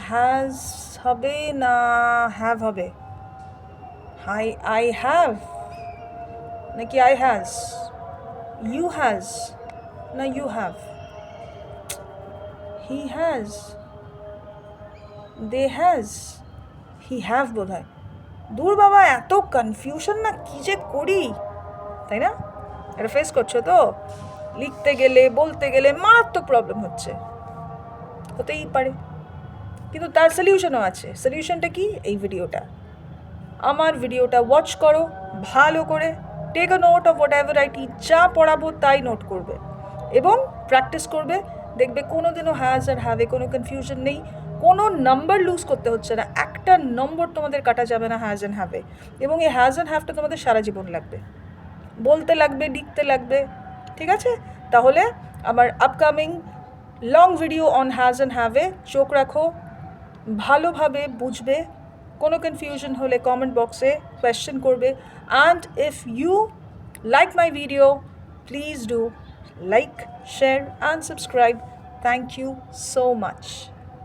Has হবে না have হবে? আই হ্যাভ নাকি আই হ্যাজ? ইউ হ্যাজ না you have? He has, they has, he have বোধ হয়। দূর বাবা, এত কনফিউশন না কী যে করি, তাই না? এটা ফেস করছো তো? লিখতে গেলে বলতে গেলে মারাত্মক প্রবলেম হচ্ছে, হতেই পারে, কিন্তু তার সলিউশনও আছে। সলিউশনটা কি? এই ভিডিওটা, আমার ভিডিওটা ওয়াচ করো ভালো করে, take a note of whatever I teach, যা পড়াবো তাই নোট করবে এবং প্র্যাকটিস করবে। দেখবে কোনো দিনও হ্যাজ আর হ্যাভে কোনো কনফিউশন নেই, কোনো নাম্বার লুজ করতে হচ্ছে না, একটা নম্বর তোমাদের কাটা যাবে না হ্যাজ অ্যান্ড হ্যাভে। এবং এই হ্যাজ অ্যান্ড হ্যাভটা তোমাদের সারা জীবন লাগবে, বলতে লাগবে, লিখতে লাগবে, ঠিক আছে? তাহলে আমার আপকামিং লং ভিডিও অন হ্যাজ অ্যান্ড হ্যাভে চোখ রাখো, ভালোভাবে বুঝবে। কোনো কনফিউশন হলে কমেন্ট বক্সে কোয়েশ্চেন করবে। And if you like my video, please do like, share and subscribe. Thank you so much.